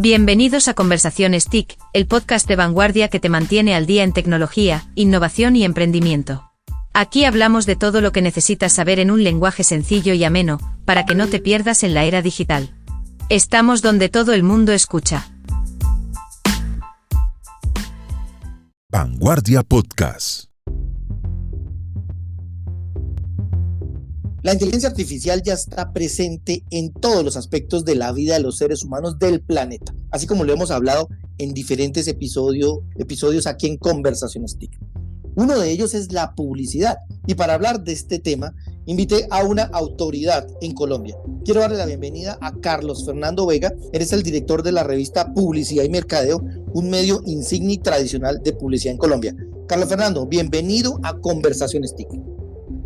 Bienvenidos a Conversaciones TIC, el podcast de vanguardia que te mantiene al día en tecnología, innovación y emprendimiento. Aquí hablamos de todo lo que necesitas saber en un lenguaje sencillo y ameno, para que no te pierdas en la era digital. Estamos donde todo el mundo escucha. Vanguardia Podcast. La inteligencia artificial ya está presente en todos los aspectos de la vida de los seres humanos del planeta, así como lo hemos hablado en diferentes episodios aquí en Conversaciones TIC. Uno de ellos es la publicidad, y para hablar de este tema, invité a una autoridad en Colombia. Quiero darle la bienvenida a Carlos Fernando Vega. Él es el director de la revista Publicidad y Mercadeo, un medio insignia y tradicional de publicidad en Colombia. Carlos Fernando, bienvenido a Conversaciones TIC.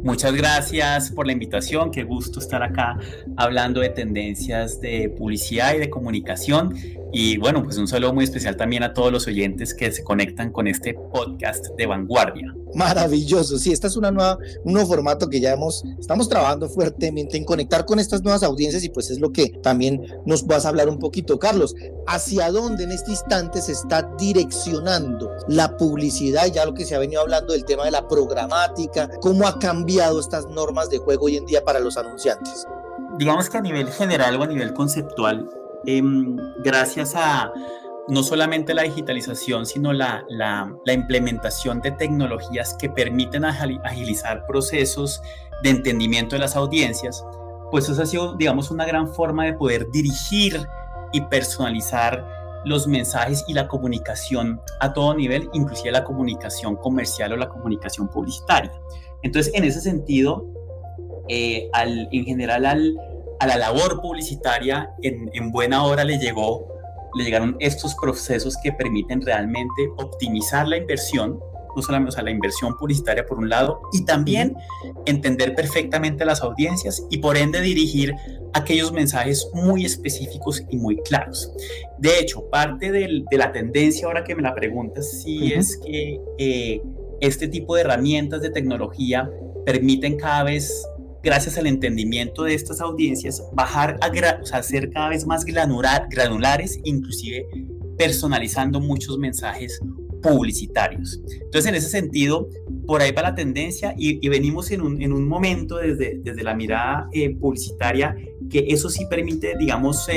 Muchas gracias por la invitación, qué gusto estar acá hablando de tendencias de publicidad y de comunicación. Y bueno, pues un saludo muy especial también a todos los oyentes que se conectan con este podcast de vanguardia. Maravilloso, sí, esta es un nuevo formato que ya estamos trabajando fuertemente en conectar con estas nuevas audiencias y pues es lo que también nos vas a hablar un poquito. Carlos, ¿hacia dónde en este instante se está direccionando la publicidad? Ya lo que se ha venido hablando del tema de la programática, ¿cómo ha cambiado estas normas de juego hoy en día para los anunciantes? Digamos que a nivel general o a nivel conceptual, gracias a no solamente la digitalización, sino la implementación de tecnologías que permiten agilizar procesos de entendimiento de las audiencias, pues eso ha sido, digamos, una gran forma de poder dirigir y personalizar los mensajes y la comunicación a todo nivel, inclusive la comunicación comercial o la comunicación publicitaria. Entonces, en ese sentido, en general a la labor publicitaria, en buena hora le llegaron estos procesos que permiten realmente optimizar la inversión, no solamente la inversión publicitaria por un lado, y también entender perfectamente las audiencias y por ende dirigir aquellos mensajes muy específicos y muy claros. De hecho, parte de la tendencia, ahora que me la preguntas, sí es que este tipo de herramientas de tecnología permiten cada vez, gracias al entendimiento de estas audiencias, ser cada vez más granulares, inclusive personalizando muchos mensajes publicitarios. Entonces, en ese sentido, por ahí va la tendencia y venimos en un momento desde la mirada publicitaria que eso sí permite, digamos,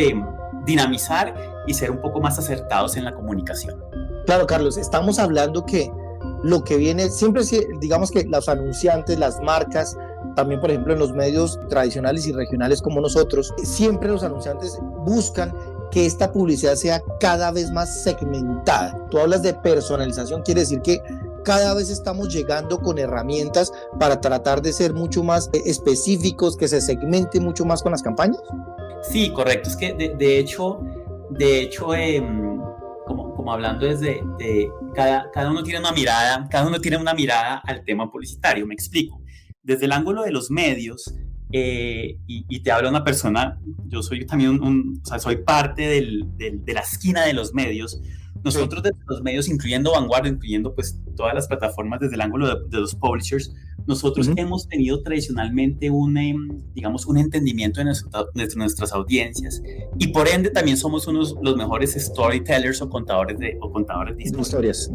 dinamizar y ser un poco más acertados en la comunicación. Claro, Carlos, estamos hablando que lo que viene, siempre digamos que los anunciantes, las marcas, también por ejemplo en los medios tradicionales y regionales como nosotros, siempre los anunciantes buscan que esta publicidad sea cada vez más segmentada. Tú hablas de personalización, quiere decir que cada vez estamos llegando con herramientas para tratar de ser mucho más específicos, que se segmente mucho más con las campañas. Sí, correcto. Es que de hecho, como hablando desde cada uno tiene una mirada al tema publicitario. Me explico. Desde el ángulo de los medios, y te habla una persona, yo soy también soy parte de la esquina de los medios. Nosotros desde los medios, incluyendo Vanguardia, incluyendo pues todas las plataformas desde el ángulo de los publishers, nosotros hemos tenido tradicionalmente un entendimiento de nuestras audiencias y por ende también somos los mejores storytellers o contadores de historias.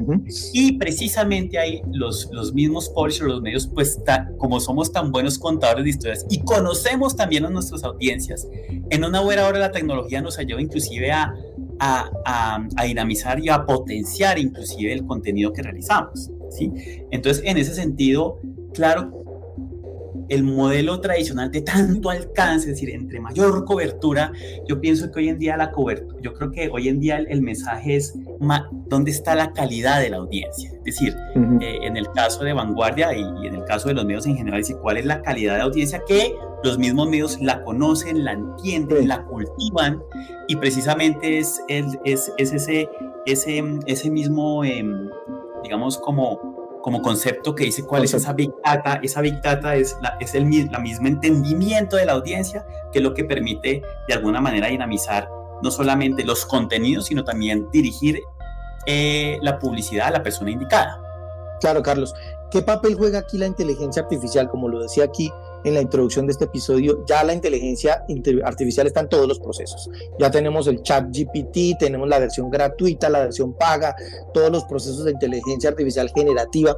Y precisamente ahí los mismos publishers, los medios, pues como somos tan buenos contadores de historias y conocemos también a nuestras audiencias, en una buena hora la tecnología nos ayuda inclusive a dinamizar y a potenciar inclusive el contenido que realizamos, ¿sí? Entonces, en ese sentido, claro, el modelo tradicional de tanto alcance, es decir, entre mayor cobertura, yo pienso que hoy en día el mensaje es dónde está la calidad de la audiencia. Es decir, en el caso de Vanguardia y en el caso de los medios en general, es cuál es la calidad de audiencia que los mismos medios la conocen, la entienden, la cultivan y precisamente es ese mismo, digamos, como concepto que dice cuál es esa Big Data. Esa Big Data es la misma entendimiento de la audiencia, que es lo que permite de alguna manera dinamizar no solamente los contenidos, sino también dirigir la publicidad a la persona indicada. Claro, Carlos. ¿Qué papel juega aquí la inteligencia artificial? Como lo decía aquí, en la introducción de este episodio, ya la inteligencia artificial está en todos los procesos. Ya tenemos el ChatGPT, tenemos la versión gratuita, la versión paga, todos los procesos de inteligencia artificial generativa.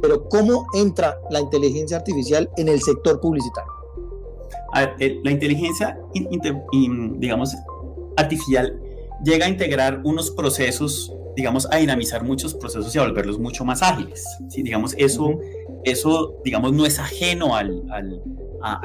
Pero ¿cómo entra la inteligencia artificial en el sector publicitario? A ver, la inteligencia, digamos, artificial llega a integrar unos procesos, digamos, a dinamizar muchos procesos y a volverlos mucho más ágiles. ¿Sí? Digamos, eso, digamos, no es ajeno a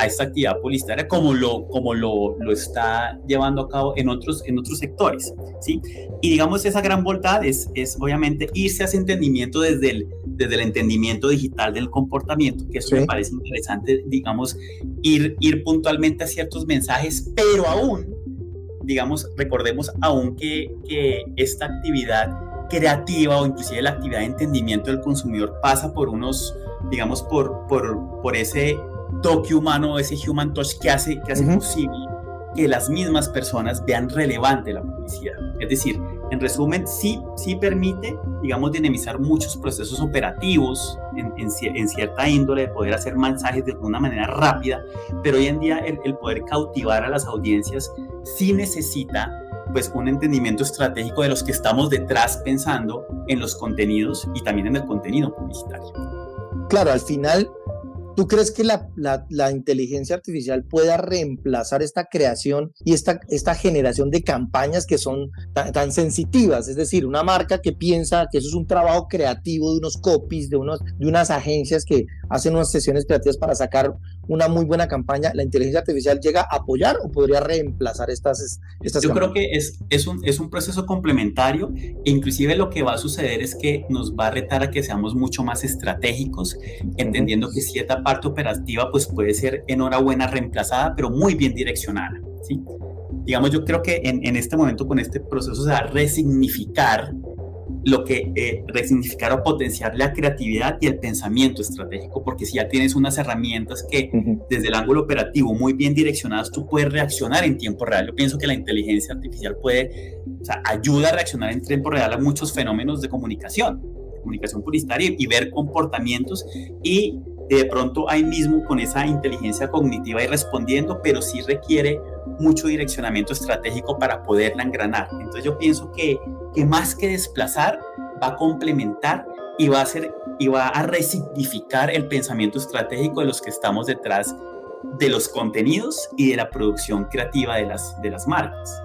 esta actividad publicitaria como lo está llevando a cabo en otros sectores. ¿Sí? Y digamos, esa gran voluntad es obviamente irse a ese entendimiento desde el entendimiento digital del comportamiento, que eso me parece interesante, digamos, ir puntualmente a ciertos mensajes, pero aún, digamos, recordemos aún que esta actividad creativa o inclusive la actividad de entendimiento del consumidor pasa por unos, digamos, por ese toque humano, ese human touch que hace posible que las mismas personas vean relevante la publicidad. Es decir, en resumen, sí permite, digamos, dinamizar muchos procesos operativos en cierta índole, de poder hacer mensajes de una manera rápida, pero hoy en día el poder cautivar a las audiencias sí necesita pues un entendimiento estratégico de los que estamos detrás pensando en los contenidos y también en el contenido publicitario. Claro, al final, ¿tú crees que la inteligencia artificial pueda reemplazar esta creación y esta generación de campañas que son tan sensitivas? Es decir, una marca que piensa que eso es un trabajo creativo de unos copies, de unas agencias que hacen unas sesiones creativas para sacar una muy buena campaña. ¿La inteligencia artificial llega a apoyar o podría reemplazar estas Yo campañas? creo que es un proceso complementario e inclusive lo que va a suceder es que nos va a retar a que seamos mucho más estratégicos, entendiendo que cierta parte operativa pues puede ser enhorabuena reemplazada, pero muy bien direccionada, ¿sí? Digamos, yo creo que en este momento con este proceso se va a resignificar resignificar o potenciar la creatividad y el pensamiento estratégico, porque si ya tienes unas herramientas que desde el ángulo operativo muy bien direccionadas, tú puedes reaccionar en tiempo real. Yo pienso que la inteligencia artificial ayuda a reaccionar en tiempo real a muchos fenómenos de comunicación publicitaria y ver comportamientos y de pronto ahí mismo con esa inteligencia cognitiva ir respondiendo, pero sí requiere mucho direccionamiento estratégico para poderla engranar. Entonces yo pienso que más que desplazar, va a complementar y va a resignificar el pensamiento estratégico de los que estamos detrás de los contenidos y de la producción creativa de las marcas.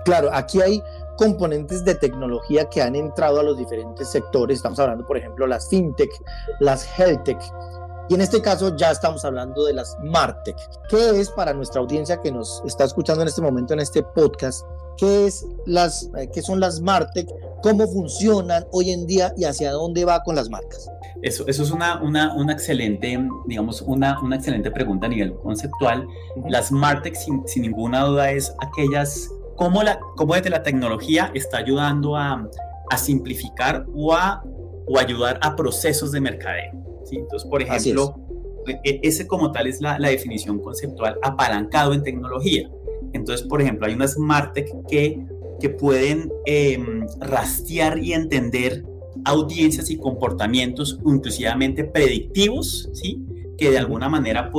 Claro, aquí hay componentes de tecnología que han entrado a los diferentes sectores. Estamos hablando, por ejemplo, las fintech, las healthtech, y en este caso ya estamos hablando de las martech. ¿Qué es para nuestra audiencia que nos está escuchando en este momento en este podcast? ¿Qué son las martech? ¿Cómo funcionan hoy en día y hacia dónde va con las marcas? Eso es una excelente, digamos, una excelente pregunta a nivel conceptual. Las martech, sin ninguna duda, es aquellas, cómo desde la tecnología está ayudando a simplificar o ayudar a procesos de mercadeo. ¿Sí? Entonces, por ejemplo, ese como tal es la definición conceptual, apalancado en tecnología. Entonces, por ejemplo, hay unas martech que pueden rastrear y entender audiencias y comportamientos inclusivamente predictivos, ¿sí? Que de alguna manera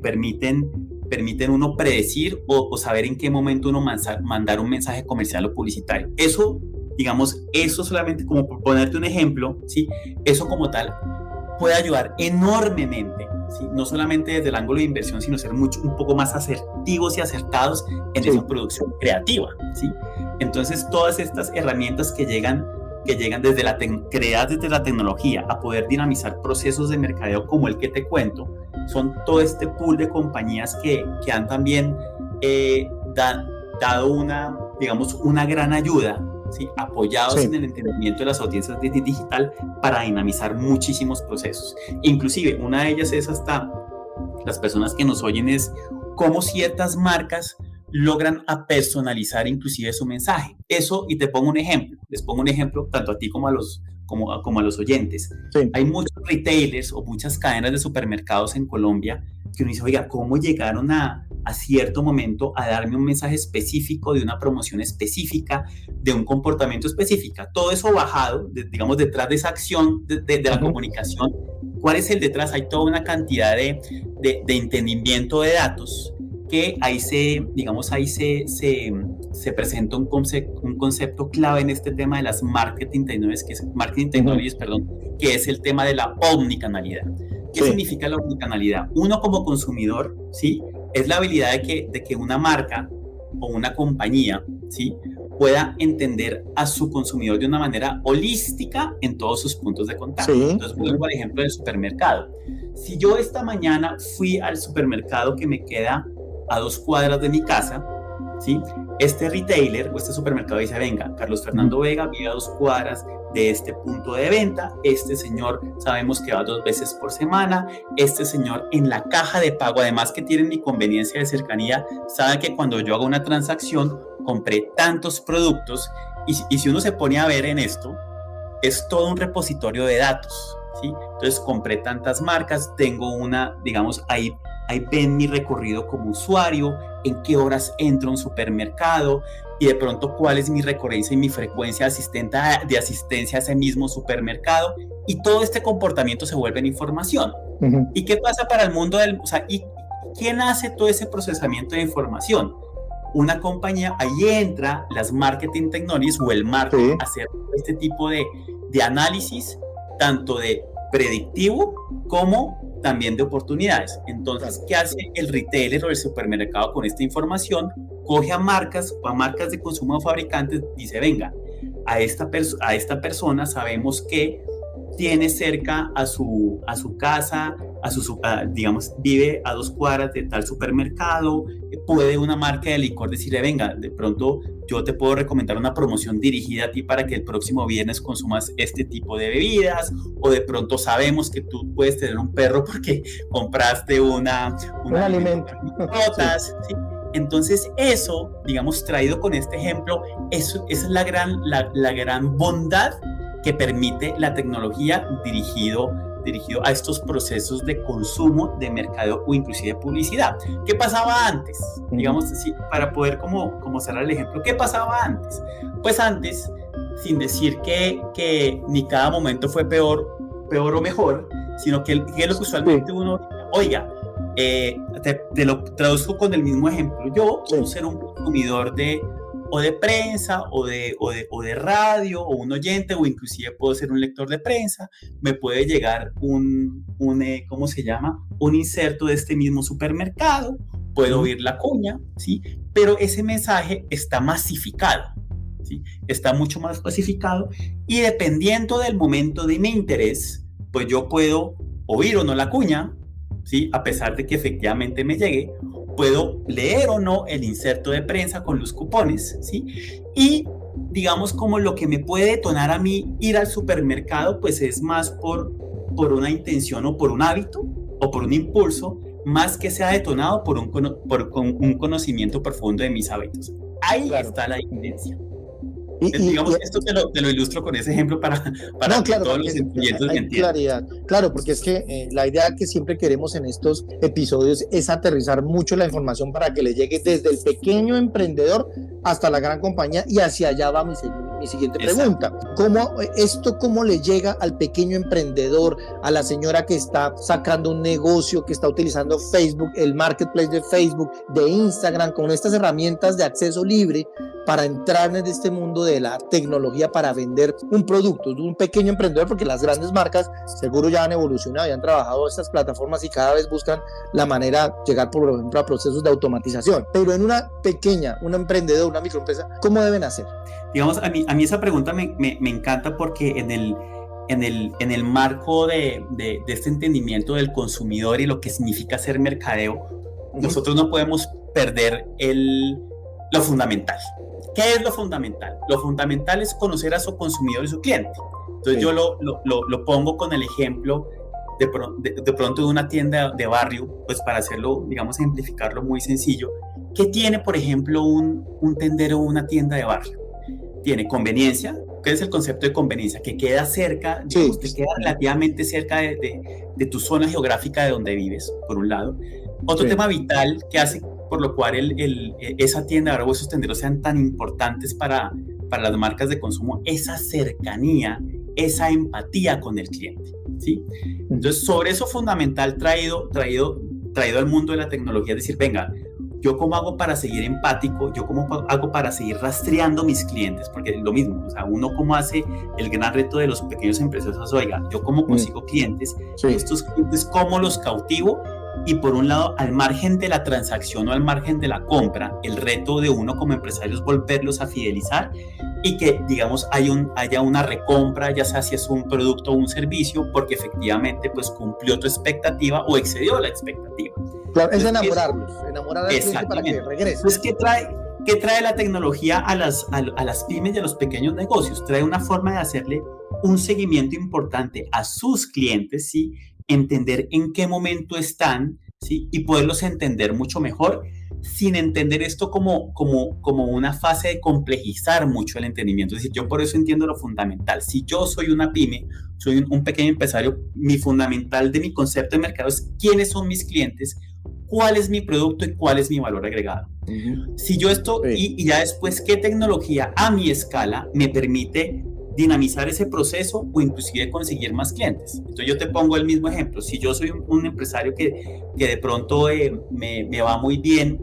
permiten uno predecir o saber en qué momento uno mandar un mensaje comercial o publicitario. Eso, digamos, eso solamente como por ponerte un ejemplo, ¿sí? Eso como tal puede ayudar enormemente, ¿sí? No solamente desde el ángulo de inversión, sino ser un poco más asertivos y acertados en esa producción creativa, ¿sí? Entonces, todas estas herramientas que llegan creadas desde la tecnología a poder dinamizar procesos de mercadeo como el que te cuento, son todo este pool de compañías que han también dado una gran ayuda, ¿sí? Apoyados en el entendimiento de las audiencias digital para dinamizar muchísimos procesos. Inclusive, una de ellas es hasta las personas que nos oyen es cómo ciertas marcas logran a personalizar inclusive su mensaje. Eso, y les pongo un ejemplo tanto a ti como a los oyentes. Sí. Hay muchos retailers o muchas cadenas de supermercados en Colombia que uno dice, oiga, ¿cómo llegaron a cierto momento a darme un mensaje específico de una promoción específica, de un comportamiento específico? Todo eso bajado, digamos, detrás de esa acción de la comunicación. ¿Cuál es el detrás? Hay toda una cantidad de de entendimiento de datos, que ahí se presenta un concepto clave en este tema de las marketing technologies, que es el tema de la omnicanalidad. ¿Qué significa la omnicanalidad? Uno como consumidor, ¿sí? Es la habilidad de que una marca o una compañía, ¿sí?, pueda entender a su consumidor de una manera holística en todos sus puntos de contacto. Sí. Entonces, vuelvo al ejemplo del supermercado. Si yo esta mañana fui al supermercado que me queda a 2 cuadras de mi casa, ¿sí?, este retailer o este supermercado dice, venga, Carlos Fernando Vega vive a 2 cuadras de este punto de venta, este señor sabemos que va 2 veces por semana, este señor en la caja de pago, además que tiene mi conveniencia de cercanía, sabe que cuando yo hago una transacción compré tantos productos, y si uno se pone a ver en esto, es todo un repositorio de datos, ¿sí? Entonces compré tantas marcas, tengo una, digamos, ahí ven mi recorrido como usuario, en qué horas entro a un supermercado y de pronto cuál es mi recurrencia y mi frecuencia de asistencia a ese mismo supermercado, y todo este comportamiento se vuelve en información. Uh-huh. ¿Y qué pasa para el mundo ¿y quién hace todo ese procesamiento de información? Una compañía, ahí entra las marketing technologies o el marketing, a hacer este tipo de análisis, tanto de predictivo como también de oportunidades. Entonces, ¿qué hace el retailer o el supermercado con esta información? Coge a marcas de consumo de fabricantes, dice, venga, a esta persona sabemos que tiene cerca a su casa, digamos, vive a 2 cuadras de tal supermercado, puede una marca de licor decirle, venga, de pronto yo te puedo recomendar una promoción dirigida a ti para que el próximo viernes consumas este tipo de bebidas, o de pronto sabemos que tú puedes tener un perro porque compraste un alimento. ¿Sí? Entonces eso, digamos, traído con este ejemplo, esa es la gran bondad que permite la tecnología dirigido a estos procesos de consumo, de mercadeo o inclusive de publicidad. ¿Qué pasaba antes? Digamos, sí, para poder como cerrar el ejemplo, ¿qué pasaba antes? Pues antes, sin decir que ni cada momento fue peor o mejor, sino que es lo que usualmente uno, oiga, te lo traduzco con el mismo ejemplo. Yo puedo ser un consumidor de prensa o de radio, o un oyente, o inclusive puedo ser un lector de prensa. Me puede llegar un inserto de este mismo supermercado, puedo oír la cuña, ¿sí? Pero ese mensaje está masificado, ¿sí? Está mucho más masificado, y dependiendo del momento de mi interés, pues yo puedo oír o no la cuña, ¿sí? A pesar de que efectivamente me llegue, puedo leer o no el inserto de prensa con los cupones, ¿sí? Y digamos, como lo que me puede detonar a mí ir al supermercado, pues es más por una intención o por un hábito o por un impulso, más que sea detonado por un conocimiento profundo de mis hábitos. Ahí está la diferencia. Digamos, esto te lo ilustro con ese ejemplo para que todos los clientes me entiendan. Claridad. Claro, porque es que la idea que siempre queremos en estos episodios es aterrizar mucho la información para que le llegue desde el pequeño emprendedor hasta la gran compañía, y hacia allá va mi siguiente pregunta. ¿Cómo le llega al pequeño emprendedor, a la señora que está sacando un negocio, que está utilizando Facebook, el marketplace de Facebook, de Instagram, con estas herramientas de acceso libre, para entrar en este mundo de la tecnología para vender un producto de un pequeño emprendedor? Porque las grandes marcas seguro ya han evolucionado y han trabajado estas plataformas y cada vez buscan la manera de llegar, por ejemplo, a procesos de automatización. Pero en una pequeña, un emprendedor, una microempresa, ¿cómo deben hacer? Digamos, a mí esa pregunta me encanta, porque en el marco de este entendimiento del consumidor y lo que significa hacer mercadeo, nosotros no podemos perder lo fundamental. ¿Qué es lo fundamental? Lo fundamental es conocer a su consumidor y su cliente. Entonces yo lo pongo con el ejemplo de pronto de una tienda de barrio, pues para hacerlo, digamos, ejemplificarlo muy sencillo. ¿Qué tiene, por ejemplo, un tendero o una tienda de barrio? Tiene conveniencia. ¿Qué es el concepto de conveniencia? Que queda cerca, digamos, te queda relativamente cerca de tu zona geográfica de donde vives, por un lado. Otro tema vital que hace por lo cual esa tienda o esos tenderos sean tan importantes para las marcas de consumo, esa cercanía, esa empatía con el cliente, ¿sí? Entonces, sobre eso fundamental traído traído al mundo de la tecnología, es decir, venga, ¿yo cómo hago para seguir empático? ¿Yo cómo hago para seguir rastreando mis clientes? Porque es lo mismo, o sea, uno cómo hace el gran reto de los pequeños empresarios, oiga, ¿yo cómo consigo clientes? Sí. Estos clientes, ¿cómo los cautivo? Y por un lado, al margen de la transacción o al margen de la compra, el reto de uno como empresario es volverlos a fidelizar y que, digamos, haya una recompra, ya sea si es un producto o un servicio, porque efectivamente pues cumplió tu expectativa o excedió la expectativa. Claro, es enamorarlos, enamorar al cliente para que regrese. Entonces, ¿qué trae la tecnología a las pymes y a los pequeños negocios? Trae una forma de hacerle un seguimiento importante a sus clientes, ¿sí? Entender en qué momento están, ¿sí? Y poderlos entender mucho mejor, sin entender esto como una fase de complejizar mucho el entendimiento. Es decir, yo por eso entiendo lo fundamental. Si yo soy una pyme, soy un pequeño empresario, mi fundamental de mi concepto de mercado es quiénes son mis clientes, cuál es mi producto y cuál es mi valor agregado. Si yo esto, y ya después, qué tecnología a mi escala me permite dinamizar ese proceso o inclusive conseguir más clientes. Entonces yo te pongo el mismo ejemplo. Si yo soy un empresario que de pronto me va muy bien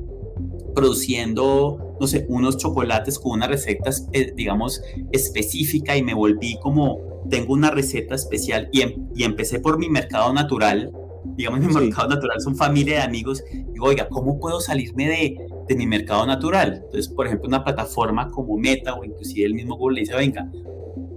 produciendo, no sé, unos chocolates con una receta, digamos, específica y me volví como, tengo una receta especial y empecé por mi mercado natural, digamos, mi mercado natural son familia de amigos, digo, oiga, ¿cómo puedo salirme de mi mercado natural? Entonces, por ejemplo, una plataforma como Meta o inclusive el mismo Google le dice, venga,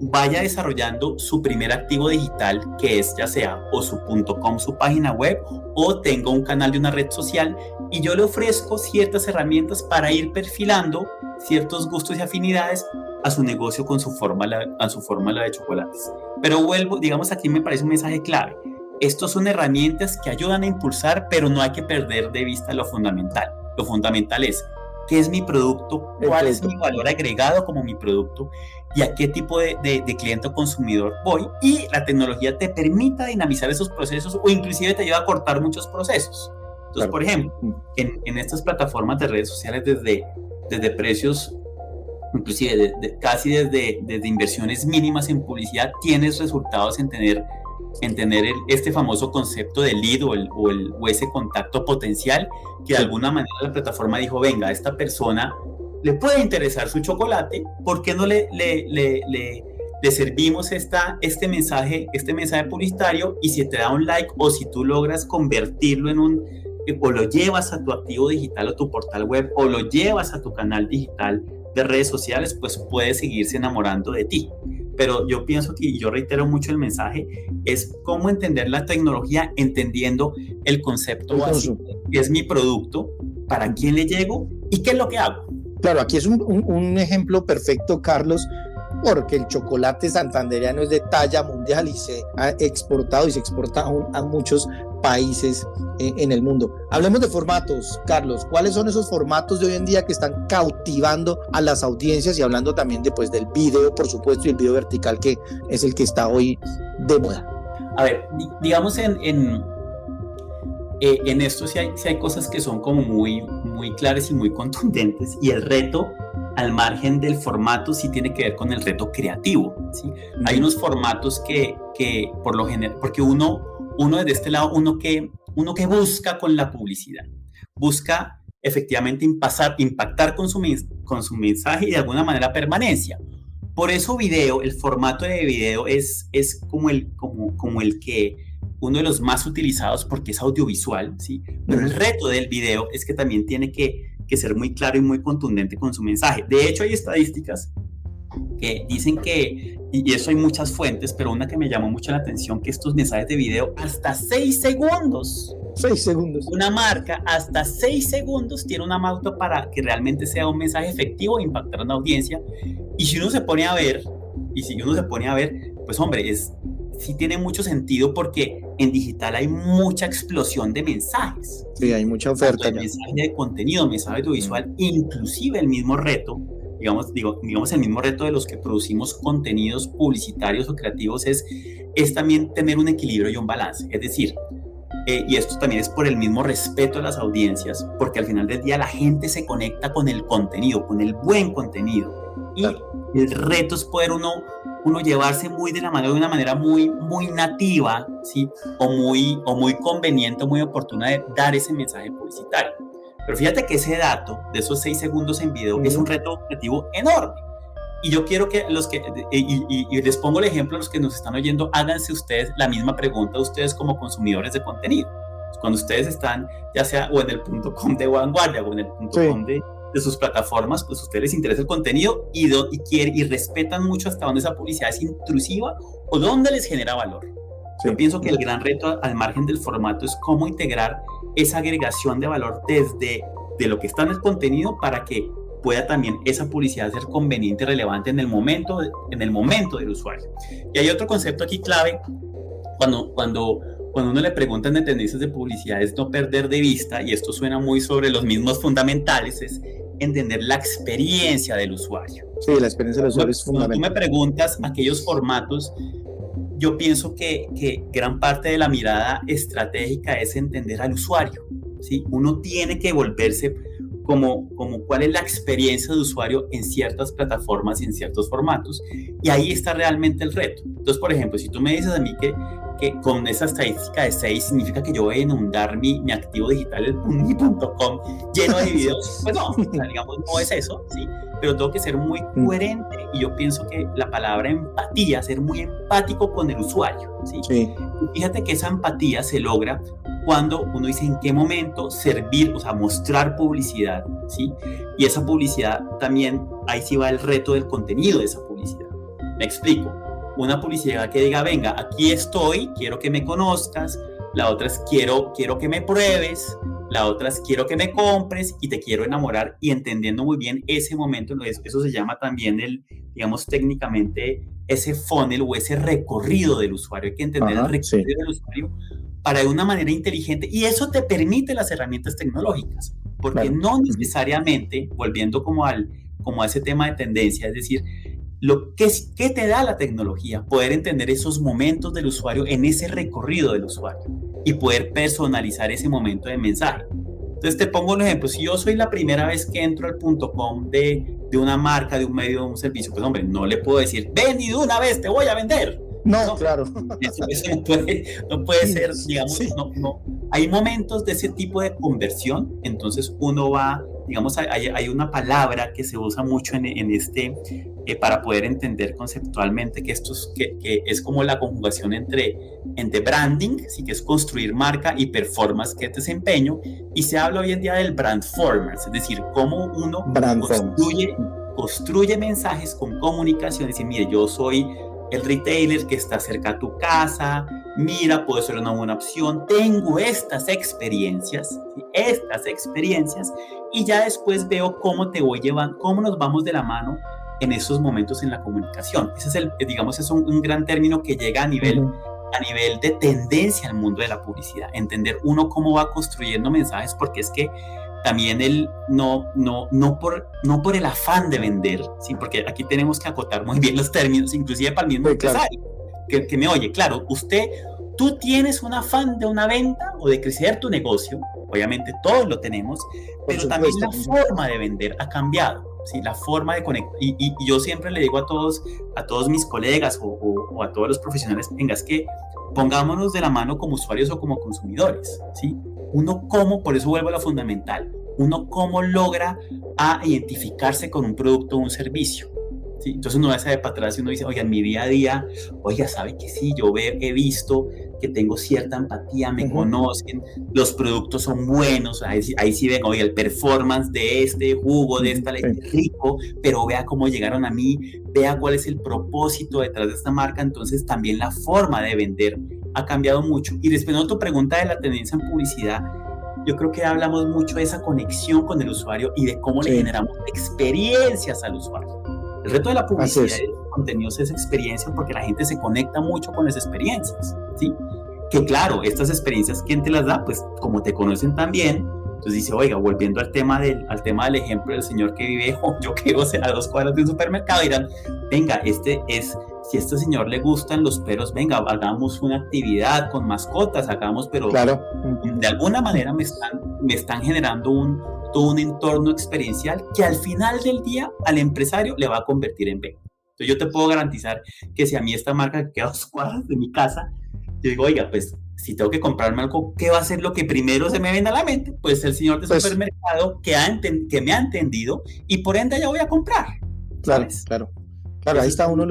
vaya desarrollando su primer activo digital, que es ya sea o su .com, su página web, o tenga un canal de una red social, y yo le ofrezco ciertas herramientas para ir perfilando ciertos gustos y afinidades a su negocio con su fórmula de chocolates. Pero vuelvo, digamos, aquí me parece un mensaje clave. Estos son herramientas que ayudan a impulsar, pero no hay que perder de vista lo fundamental. Lo fundamental es, ¿qué es mi producto? ¿Cuál es mi valor agregado como mi producto? ¿Y a qué tipo de cliente o consumidor voy? Y la tecnología te permita dinamizar esos procesos o inclusive te ayuda a cortar muchos procesos. Entonces, claro, por ejemplo, en estas plataformas de redes sociales, desde precios, inclusive casi desde inversiones mínimas en publicidad, tienes resultados en tener este famoso concepto de lead o ese contacto potencial que de alguna manera la plataforma dijo, venga, a esta persona le puede interesar su chocolate, ¿por qué no le servimos este mensaje publicitario? Y si te da un like o si tú logras convertirlo o lo llevas a tu activo digital o tu portal web o lo llevas a tu canal digital de redes sociales, pues puede seguirse enamorando de ti. Pero yo pienso que, y yo reitero mucho el mensaje, es cómo entender la tecnología entendiendo el concepto básico, que es mi producto, para quién le llego y qué es lo que hago. Claro, aquí es un ejemplo perfecto, Carlos, porque el chocolate santandereano es de talla mundial y se ha exportado y se exporta a muchos países en el mundo. Hablemos de formatos, Carlos. ¿Cuáles son esos formatos de hoy en día que están cautivando a las audiencias? Y hablando también del video, por supuesto, y el video vertical, que es el que está hoy de moda. A ver, digamos en esto sí hay cosas que son como muy, muy claras y muy contundentes, y el reto al margen del formato sí tiene que ver con el reto creativo, ¿sí? Hay unos formatos que por lo general, porque uno desde este lado, uno que busca con la publicidad, busca efectivamente impactar con su mensaje y de alguna manera permanencia. Por eso el formato de video es como el que uno de los más utilizados porque es audiovisual, ¿sí? Pero el reto del video es que también tiene que ser muy claro y muy contundente con su mensaje. De hecho, hay estadísticas que dicen que, y eso hay muchas fuentes, pero una que me llamó mucho la atención, que estos mensajes de video hasta 6 segundos. 6 segundos. Una marca hasta 6 segundos tiene una pauta para que realmente sea un mensaje efectivo e impactar a una audiencia. Y si uno se pone a ver, pues hombre, sí tiene mucho sentido porque en digital hay mucha explosión de mensajes. Sí, hay mucha oferta. El mensaje de contenido, mensaje audiovisual, inclusive el mismo reto, digamos el mismo reto de los que producimos contenidos publicitarios o creativos es también tener un equilibrio y un balance. Es decir, y esto también es por el mismo respeto a las audiencias, porque al final del día la gente se conecta con el contenido, con el buen contenido. Y claro. el reto es poder uno llevarse muy de una manera muy, muy nativa, ¿sí? O muy conveniente, o muy oportuna de dar ese mensaje publicitario. Pero fíjate que ese dato de esos 6 segundos en video es un reto objetivo enorme. Y yo quiero que y les pongo el ejemplo a los que nos están oyendo, háganse ustedes la misma pregunta, ustedes como consumidores de contenido. Cuando ustedes están, ya sea o en el .com de Vanguardia o en el .com de sus plataformas, pues a ustedes les interesa el contenido y respetan mucho hasta dónde esa publicidad es intrusiva o dónde les genera valor. Yo pienso que el gran reto al margen del formato es cómo integrar esa agregación de valor desde de lo que está en el contenido para que pueda también esa publicidad ser conveniente y relevante en el momento del usuario. Y hay otro concepto aquí clave cuando uno le preguntan de tendencias de publicidad, es no perder de vista, y esto suena muy sobre los mismos fundamentales, es entender la experiencia del usuario. Sí, la experiencia del usuario es fundamental. Cuando tú me preguntas aquellos formatos, yo pienso que gran parte de la mirada estratégica es entender al usuario, ¿sí? Uno tiene que volverse como cuál es la experiencia de usuario en ciertas plataformas y en ciertos formatos, y ahí está realmente el reto. Entonces, por ejemplo, si tú me dices a mí que con esa estadística de 6 significa que yo voy a inundar mi activo digital, el mi.com, lleno de videos, pues no, digamos, no es eso, ¿sí? Pero tengo que ser muy coherente, y yo pienso que la palabra empatía, ser muy empático con el usuario, ¿sí? Sí. Y fíjate que esa empatía se logra cuando uno dice en qué momento servir, o sea, mostrar publicidad, ¿sí? Y esa publicidad también, ahí sí va el reto del contenido de esa publicidad. Me explico. Una publicidad que diga, venga, aquí estoy, quiero que me conozcas. La otra es quiero que me pruebes. La otra es quiero que me compres y te quiero enamorar, y entendiendo muy bien ese momento. Eso se llama también digamos técnicamente, ese funnel o ese recorrido del usuario. Hay que entender el recorrido del usuario para de una manera inteligente, y eso te permite las herramientas tecnológicas, porque no necesariamente, volviendo como a ese tema de tendencia, es decir, ¿qué te da la tecnología? Poder entender esos momentos del usuario en ese recorrido del usuario y poder personalizar ese momento de mensaje. Entonces te pongo un ejemplo. Si yo soy la primera vez que entro al .com de una marca, de un medio, de un servicio, pues hombre, no le puedo decir, ven y de una vez te voy a vender. No, claro. Eso no puede ser, digamos, no. Hay momentos de ese tipo de conversión, entonces uno va, digamos, hay una palabra que se usa mucho para poder entender conceptualmente que es como la conjugación entre branding, sí, que es construir marca, y performance, que es desempeño, y se habla hoy en día del brandformance, es decir, cómo uno construye mensajes con comunicación, y dice, mire, yo soy el retailer que está cerca a tu casa, mira, puede ser una buena opción, tengo estas experiencias, ¿sí? Y ya después veo cómo te voy llevando, cómo nos vamos de la mano en esos momentos en la comunicación. Ese es un gran término que llega a nivel de tendencia al mundo de la publicidad, entender uno cómo va construyendo mensajes, porque es que también no por el afán de vender, ¿sí? Porque aquí tenemos que acotar muy bien los términos, inclusive para el mismo empresario, que me oye, claro, tú tienes un afán de una venta o de crecer tu negocio, obviamente todos lo tenemos, pero también la forma de vender ha cambiado, ¿sí? La forma de conectar, y yo siempre le digo a todos mis colegas o a todos los profesionales, venga, es que pongámonos de la mano como usuarios o como consumidores, ¿sí? Por eso vuelvo a lo fundamental, uno cómo logra identificarse con un producto o un servicio, ¿sí? Entonces uno va a saber para atrás y uno dice, oiga, en mi día a día, oiga, sabe que sí, yo he visto que tengo cierta empatía, me conocen, los productos son buenos, ahí sí ven, oiga, el performance de este jugo, de esta leche rico, pero vea cómo llegaron a mí, vea cuál es el propósito detrás de esta marca. Entonces también la forma de vender ha cambiado mucho. Y respondiendo a tu pregunta de la tendencia en publicidad, yo creo que hablamos mucho de esa conexión con el usuario y de cómo le generamos experiencias al usuario. El reto de la publicidad y de los contenidos es experiencia, porque la gente se conecta mucho con las experiencias, ¿sí? Que claro, estas experiencias, ¿quién te las da? Pues como te conocen también. Entonces dice, oiga, volviendo al tema del ejemplo del señor que vive, yo que vivo a 2 cuadras de un supermercado, dirán, venga, si a este señor le gustan los perros, venga, hagamos una actividad con mascotas, pero claro, de alguna manera me están generando todo un entorno experiencial que al final del día al empresario le va a convertir en venta. Entonces yo te puedo garantizar que si a mí esta marca que queda a 2 cuadras de mi casa, yo digo, oiga, pues si tengo que comprarme algo, ¿qué va a ser lo que primero se me venga a la mente? Pues el señor de supermercado que me ha entendido y por ende ya voy a comprar. ¿Sabes? Claro, ahí está uno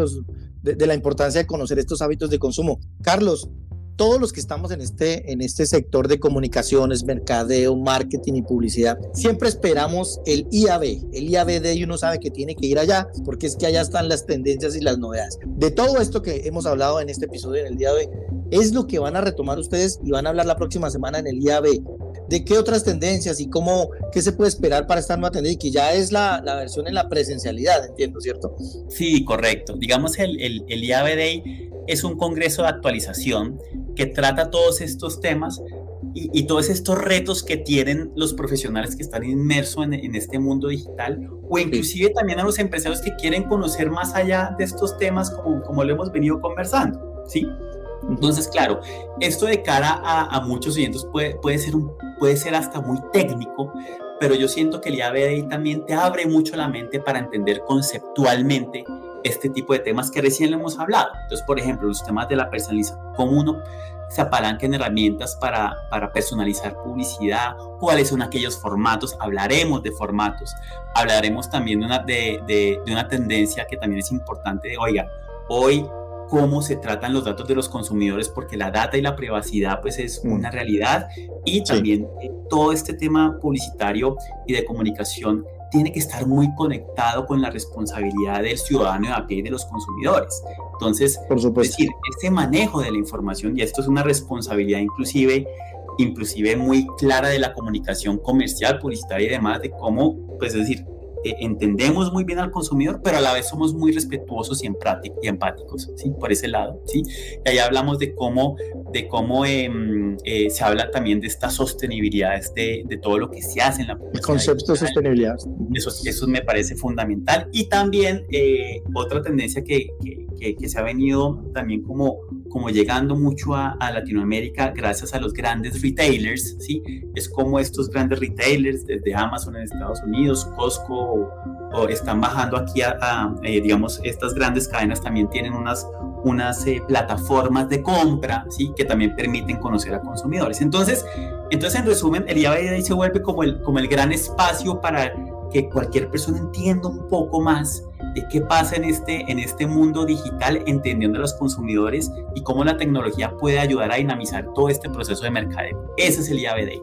de la importancia de conocer estos hábitos de consumo. Carlos, todos los que estamos en este sector de comunicaciones, mercadeo, marketing y publicidad, siempre esperamos el IAB. El IAB Day uno sabe que tiene que ir allá, porque es que allá están las tendencias y las novedades. De todo esto que hemos hablado en este episodio, en el día de hoy, es lo que van a retomar ustedes y van a hablar la próxima semana en el IAB. ¿De qué otras tendencias y qué se puede esperar para esta nueva tendencia? Y que ya es la versión en la presencialidad, entiendo, ¿cierto? Sí, correcto. Digamos, el IAB Day es un congreso de actualización que trata todos estos temas y todos estos retos que tienen los profesionales que están inmersos en este mundo digital, o inclusive también a los empresarios que quieren conocer más allá de estos temas como lo hemos venido conversando, ¿sí? Entonces, claro, esto de cara a muchos oyentes puede ser hasta muy técnico, pero yo siento que el IAB Day también te abre mucho la mente para entender conceptualmente este tipo de temas que recién le hemos hablado. Entonces, por ejemplo, los temas de la personalización, cómo uno se apalanca en herramientas para personalizar publicidad, cuáles son aquellos formatos, hablaremos de formatos, hablaremos también de una tendencia que también es importante, oiga, hoy cómo se tratan los datos de los consumidores, porque la data y la privacidad pues es una realidad, y también todo este tema publicitario y de comunicación tiene que estar muy conectado con la responsabilidad del ciudadano de a pie y de los consumidores. Entonces, por supuesto, es decir, este manejo de la información, y esto es una responsabilidad inclusive muy clara de la comunicación comercial, publicitaria y demás, de cómo, pues es decir, entendemos muy bien al consumidor, pero a la vez somos muy respetuosos y empáticos, ¿sí? Por ese lado, ¿sí? Y ahí hablamos de cómo se habla también de esta sostenibilidad, de todo lo que se hace en la publicidad. El concepto de sostenibilidad. Eso me parece fundamental. Y también otra tendencia que se ha venido también como llegando mucho a Latinoamérica gracias a los grandes retailers, ¿sí? Es como estos grandes retailers, desde Amazon en Estados Unidos, Costco, o están bajando aquí digamos, estas grandes cadenas también tienen unas plataformas de compra, ¿sí? Que también permiten conocer a consumidores. Entonces en resumen, el IAB Day se vuelve como el gran espacio para que cualquier persona entienda un poco más de qué pasa en este mundo digital, entendiendo a los consumidores y cómo la tecnología puede ayudar a dinamizar todo este proceso de mercadeo. Ese es el IAB Day.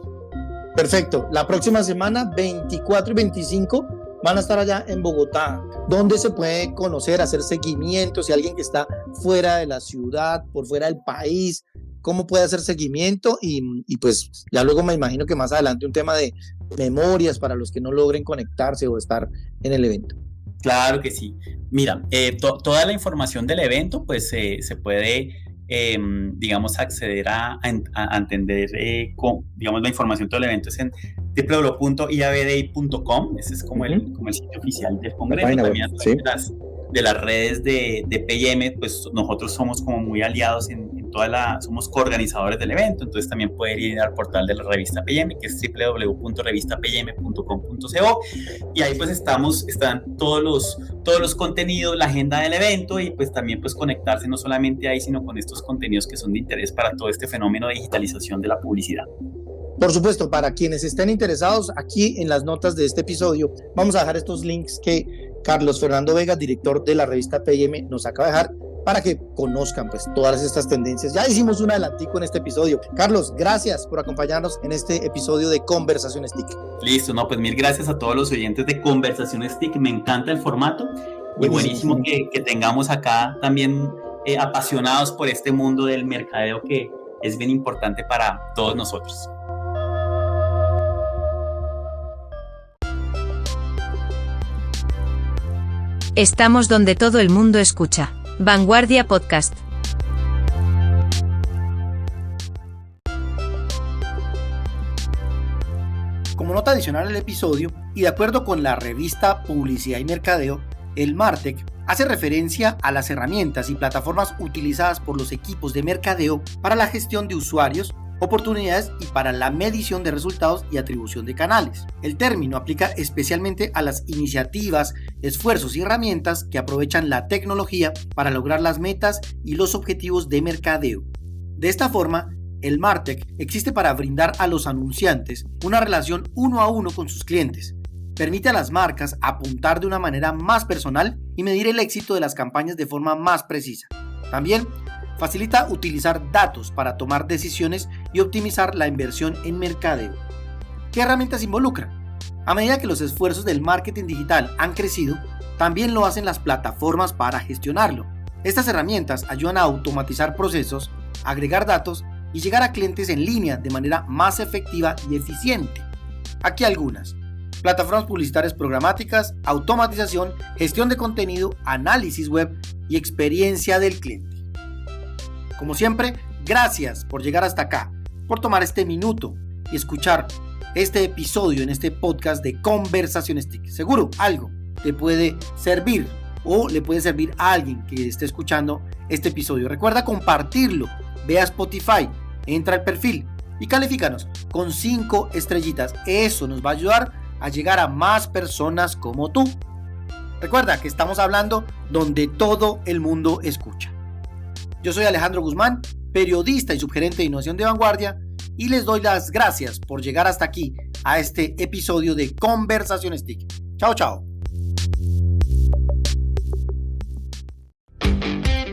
Perfecto. La próxima semana, 24 y 25, van a estar allá en Bogotá, donde se puede conocer, hacer seguimiento, si alguien que está fuera de la ciudad, por fuera del país, cómo puede hacer seguimiento y pues ya luego me imagino que más adelante un tema de memorias para los que no logren conectarse o estar en el evento. Claro que sí. Mira, toda la información del evento pues se puede, digamos, acceder a entender, digamos, la información de todo el evento es en www.iabday.com. Ese es como el sitio oficial del Congreso. También de las redes de P&M, pues nosotros somos como muy aliados en somos coorganizadores del evento, entonces también pueden ir al portal de la revista P&M, que es www.revistapm.com.co, y ahí pues están todos los contenidos, la agenda del evento, y pues también pues conectarse no solamente ahí, sino con estos contenidos que son de interés para todo este fenómeno de digitalización de la publicidad. Por supuesto, para quienes estén interesados, aquí en las notas de este episodio vamos a dejar estos links que Carlos Fernando Vega, director de la revista P&M, nos acaba de dejar para que conozcan pues todas estas tendencias. Ya hicimos un adelantico en este episodio. Carlos, gracias por acompañarnos en este episodio de Conversaciones TIC. Listo, no, pues mil gracias a todos los oyentes de Conversaciones TIC. Me encanta el formato y buenísimo que tengamos acá también apasionados por este mundo del mercadeo que es bien importante para todos nosotros. Estamos donde todo el mundo escucha. Vanguardia Podcast. Como nota adicional al episodio, y de acuerdo con la revista Publicidad y Mercadeo, el MarTech hace referencia a las herramientas y plataformas utilizadas por los equipos de mercadeo para la gestión de usuarios oportunidades y para la medición de resultados y atribución de canales. El término aplica especialmente a las iniciativas, esfuerzos y herramientas que aprovechan la tecnología para lograr las metas y los objetivos de mercadeo. De esta forma, el MarTech existe para brindar a los anunciantes una relación uno a uno con sus clientes. Permite a las marcas apuntar de una manera más personal y medir el éxito de las campañas de forma más precisa. También facilita utilizar datos para tomar decisiones y optimizar la inversión en mercadeo. ¿Qué herramientas involucra? A medida que los esfuerzos del marketing digital han crecido, también lo hacen las plataformas para gestionarlo. Estas herramientas ayudan a automatizar procesos, agregar datos y llegar a clientes en línea de manera más efectiva y eficiente. Aquí algunas: plataformas publicitarias programáticas, automatización, gestión de contenido, análisis web y experiencia del cliente. Como siempre, gracias por llegar hasta acá, por tomar este minuto y escuchar este episodio en este podcast de Conversaciones TIC. Seguro algo te puede servir o le puede servir a alguien que esté escuchando este episodio. Recuerda compartirlo, ve a Spotify, entra al perfil y califícanos con 5 estrellitas. Eso nos va a ayudar a llegar a más personas como tú. Recuerda que estamos hablando donde todo el mundo escucha. Yo soy Alejandro Guzmán, periodista y subgerente de innovación de Vanguardia, y les doy las gracias por llegar hasta aquí, a este episodio de Conversaciones TIC. Chao, chao.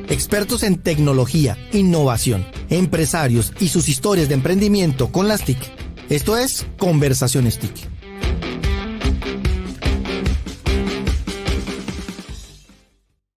Expertos en tecnología, innovación, empresarios y sus historias de emprendimiento con las TIC. Esto es Conversaciones TIC.